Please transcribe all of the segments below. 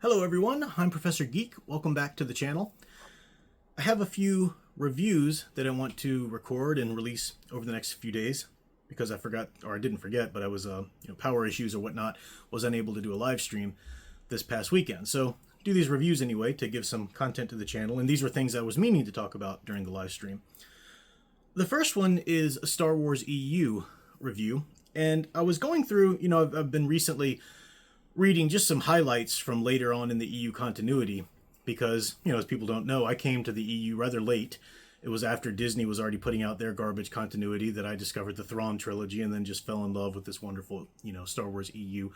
Hello everyone, I'm Professor Geek. Welcome back to the channel. I have a few reviews that I want to record and release over the next few days because I forgot, or I didn't forget, but I was, power issues or whatnot, was unable to do a live stream this past weekend. So do these reviews anyway to give some content to the channel, and these were things I was meaning to talk about during the live stream. The first one is a Star Wars EU review, and I was going through, I've been recently reading just some highlights from later on in the EU continuity because, as people don't know, I came to the EU rather late. It was after Disney was already putting out their garbage continuity that I discovered the Thrawn trilogy and then just fell in love with this wonderful, Star Wars EU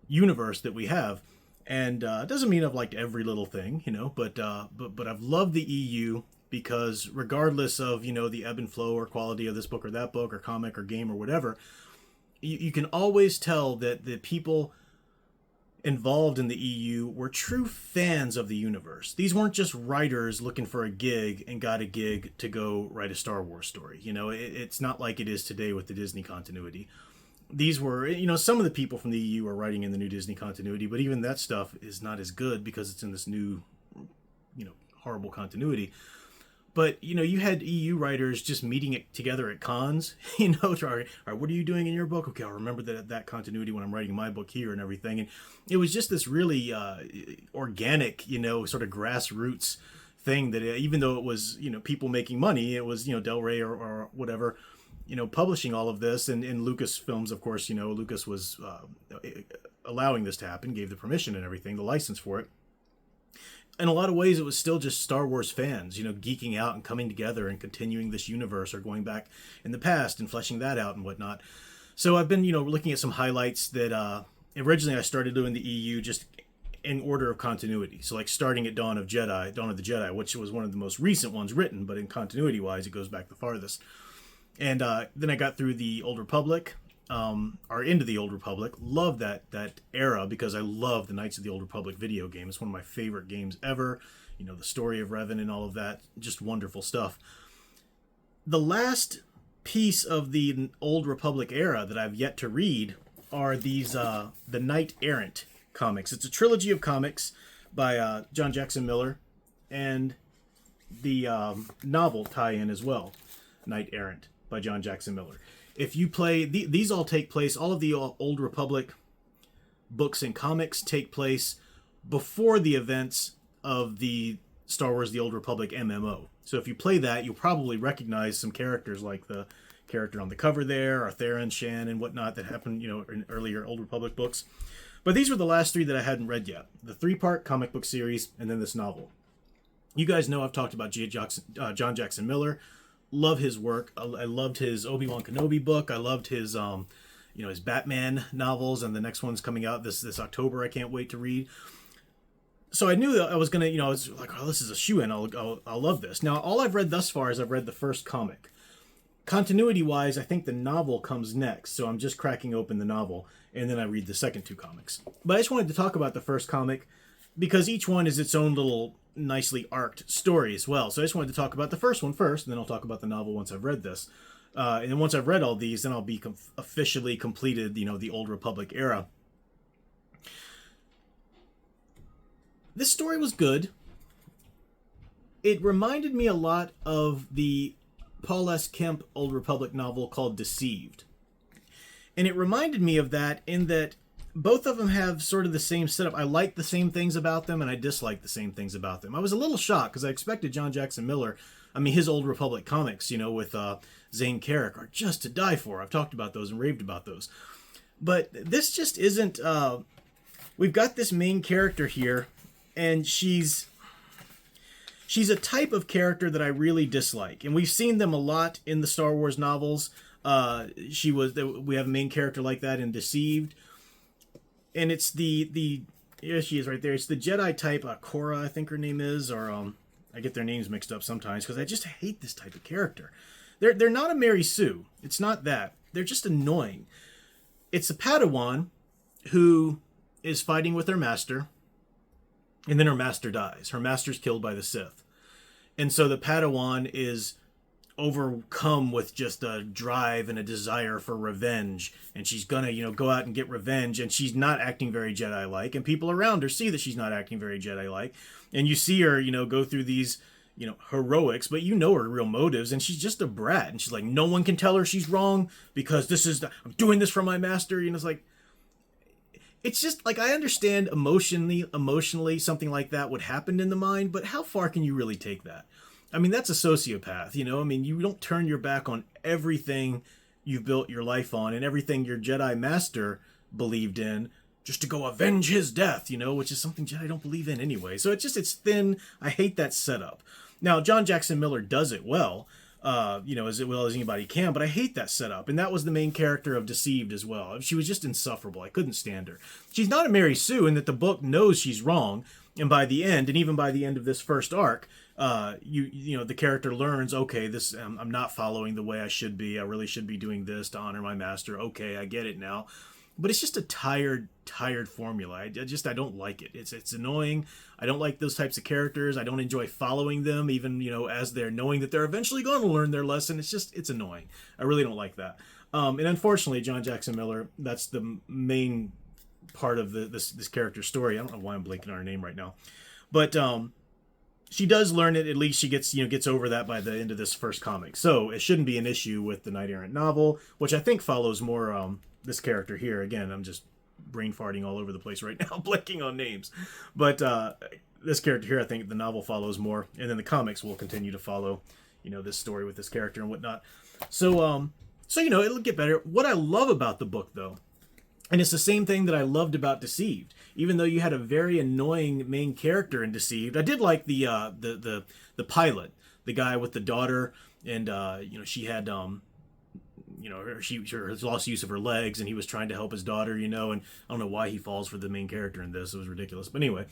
universe that we have. And it doesn't mean I've liked every little thing, but I've loved the EU because regardless of, the ebb and flow or quality of this book or that book or comic or game or whatever, you can always tell that the people involved in the EU were true fans of the universe. These weren't just writers looking for a gig and got a gig to go write a Star Wars story. It's not like it is today with the Disney continuity. These were, some of the people from the EU are writing in the new Disney continuity, but even that stuff is not as good because it's in this new, horrible continuity. But, you had EU writers just meeting it together at cons, all right, what are you doing in your book? Okay, I'll remember that continuity when I'm writing my book here and everything. And it was just this really organic, sort of grassroots thing that even though it was, people making money, it was, Del Rey or whatever, publishing all of this. And in Lucasfilms, of course, Lucas was allowing this to happen, gave the permission and everything, the license for it. In a lot of ways, it was still just Star Wars fans, geeking out and coming together and continuing this universe or going back in the past and fleshing that out and whatnot. So I've been, looking at some highlights that originally I started doing the EU just in order of continuity. So like starting at Dawn of the Jedi, which was one of the most recent ones written, but in continuity-wise, it goes back the farthest. And then I got through the Old Republic, or into the Old Republic. Love that era because I love the Knights of the Old Republic video game. It's one of my favorite games ever. The story of Revan and all of that, just wonderful stuff. The last piece of the Old Republic era that I've yet to read are these the Knight Errant comics. It's a trilogy of comics by John Jackson Miller, and the novel tie-in as well, Knight Errant by John Jackson Miller. If you play, these all take place, all of the Old Republic books and comics take place before the events of the Star Wars The Old Republic MMO. So if you play that, you'll probably recognize some characters like the character on the cover there, or Theron, Shan, and whatnot that happened, in earlier Old Republic books. But these were the last three that I hadn't read yet. The 3-part comic book series, and then this novel. You guys know I've talked about John Jackson Miller. Love his work. I loved his Obi-Wan Kenobi book. I loved his, his Batman novels, and the next one's coming out this October. I can't wait to read. So I knew that I was gonna, I was like, oh, this is a shoo-in. I'll love this. Now, all I've read thus far is I've read the first comic. Continuity-wise, I think the novel comes next, so I'm just cracking open the novel, and then I read the second 2 comics. But I just wanted to talk about the first comic because each one is its own little nicely arced story as well. So I just wanted to talk about the first one first, and then I'll talk about the novel once I've read this. And then once I've read all these, then I'll be officially completed, the Old Republic era. This story was good. It reminded me a lot of the Paul S. Kemp Old Republic novel called Deceived. And it reminded me of that in that both of them have sort of the same setup. I like the same things about them, and I dislike the same things about them. I was a little shocked because I expected John Jackson Miller, his Old Republic comics, with Zane Carrick are just to die for. I've talked about those and raved about those. But this just isn't... we've got this main character here, and she's a type of character that I really dislike. And we've seen them a lot in the Star Wars novels. We have a main character like that in Deceived. And it's here she is right there. It's the Jedi type, Korra, I think her name is, or I get their names mixed up sometimes because I just hate this type of character. They're not a Mary Sue. It's not that. They're just annoying. It's a Padawan who is fighting with her master, and then her master dies. Her master's killed by the Sith. And so the Padawan is overcome with just a drive and a desire for revenge, and she's gonna, go out and get revenge, and she's not acting very Jedi-like, and people around her see that she's not acting very Jedi-like, and you see her, go through these, heroics, but her real motives, and she's just a brat, and she's like, no one can tell her she's wrong because I'm doing this for my master, it's like, it's just like, I understand emotionally something like that would happen in the mind, but how far can you really take that? I mean, that's a sociopath, you don't turn your back on everything you've built your life on and everything your Jedi master believed in just to go avenge his death, which is something Jedi don't believe in anyway. So it's thin. I hate that setup. Now, John Jackson Miller does it well, as well as anybody can, but I hate that setup. And that was the main character of Deceived as well. She was just insufferable. I couldn't stand her. She's not a Mary Sue in that the book knows she's wrong. And by the end, and even by the end of this first arc, the character learns, okay, this I'm not following the way I should be. I really should be doing this to honor my master. Okay, I get it now. But it's just a tired formula. I don't like it. It's annoying. I don't like those types of characters. I don't enjoy following them, even, as they're knowing that they're eventually going to learn their lesson. It's annoying. I really don't like that. And unfortunately, John Jackson Miller, that's the main part of this character's story. I don't know why I'm blanking on her name right now. But she does learn it. At least she gets over that by the end of this first comic. So it shouldn't be an issue with the Knight Errant novel, which I think follows more this character here. Again, I'm just brain farting all over the place right now, blanking on names. But this character here, I think the novel follows more, and then the comics will continue to follow, this story with this character and whatnot. So it'll get better. What I love about the book, though, and it's the same thing that I loved about Deceived, even though you had a very annoying main character in Deceived. I did like the pilot, the guy with the daughter, and she had she lost use of her legs, and he was trying to help his daughter, and I don't know why he falls for the main character in this. It was ridiculous. But anyway,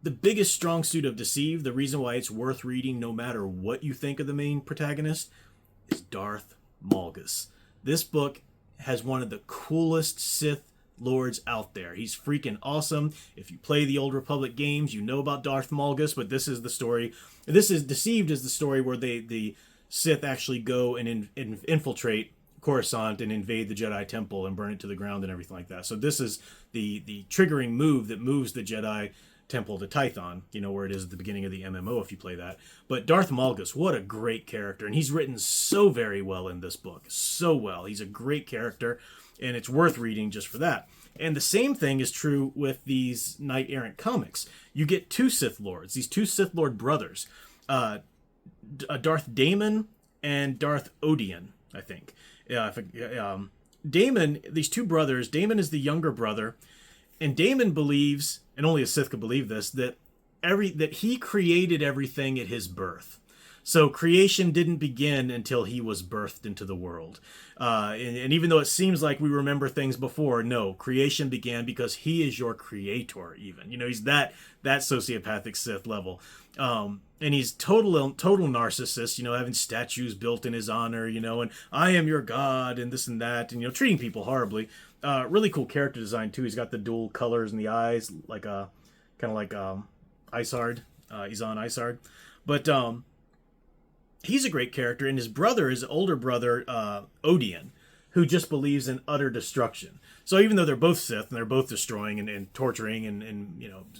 the biggest strong suit of Deceived, the reason why it's worth reading no matter what you think of the main protagonist, is Darth Malgus. This book has one of the coolest Sith lords out there. He's freaking awesome. If you play the Old Republic games, you know about Darth Malgus, but this is the story. This is Deceived is the story where the Sith actually go and infiltrate Coruscant and invade the Jedi Temple and burn it to the ground and everything like that. So this is the triggering move that moves the Jedi Temple to Tython, where it is at the beginning of the MMO if you play that. But Darth Malgus, what a great character. And he's written so very well in this book. So well. He's a great character, and it's worth reading just for that. And the same thing is true with these Knight Errant comics. You get two Sith Lords, these two Sith Lord brothers, Darth Damon and Darth Odian, I think. Damon, these two brothers, Damon is the younger brother, and Damon believes, and only a Sith could believe this, that he created everything at his birth. So creation didn't begin until he was birthed into the world. And even though it seems like we remember things before, no, creation began because he is your creator even. He's that sociopathic Sith level. And he's total narcissist, having statues built in his honor, and I am your god and this and that, and, treating people horribly. Really cool character design too. He's got the dual colors in the eyes, like kind of like Isard, Izan Isard. But he's a great character, and his brother, his older brother, Odian, who just believes in utter destruction. So even though they're both Sith and they're both destroying and torturing and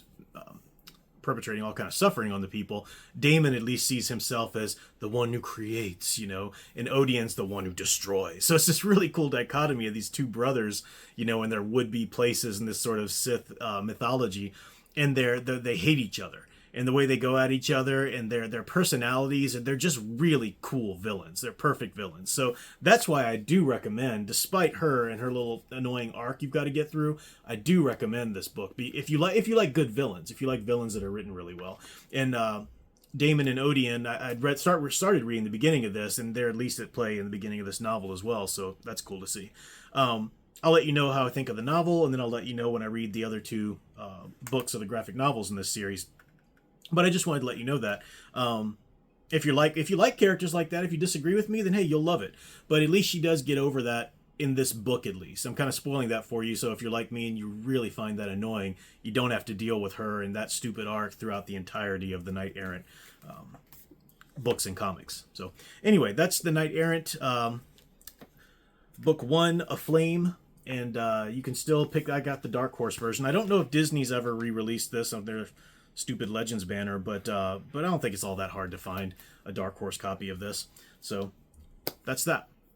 perpetrating all kind of suffering on the people, Damon at least sees himself as the one who creates, and Odian's the one who destroys. So it's this really cool dichotomy of these two brothers, in their would-be places in this sort of Sith mythology, and they hate each other. And the way they go at each other and their personalities, and they're just really cool villains. They're perfect villains. So that's why I do recommend, despite her and her little annoying arc you've got to get through, I do recommend this book. If you like good villains, if you like villains that are written really well. And Damon and Odian, I started reading the beginning of this, and they're at least at play in the beginning of this novel as well. So that's cool to see. I'll let you know how I think of the novel, and then I'll let you know when I read the other two books of the graphic novels in this series. But I just wanted to let you know that if you like characters like that, if you disagree with me, then hey, you'll love it. But at least she does get over that in this book, at least. I'm kind of spoiling that for you, so if you're like me and you really find that annoying, you don't have to deal with her and that stupid arc throughout the entirety of the Knight Errant books and comics. So anyway, that's the Knight Errant, book 1, Aflame. And you can still pick. I got the Dark Horse version. I don't know if Disney's ever re-released this on their stupid Legends banner, but I don't think it's all that hard to find a Dark Horse copy of this. So that's that.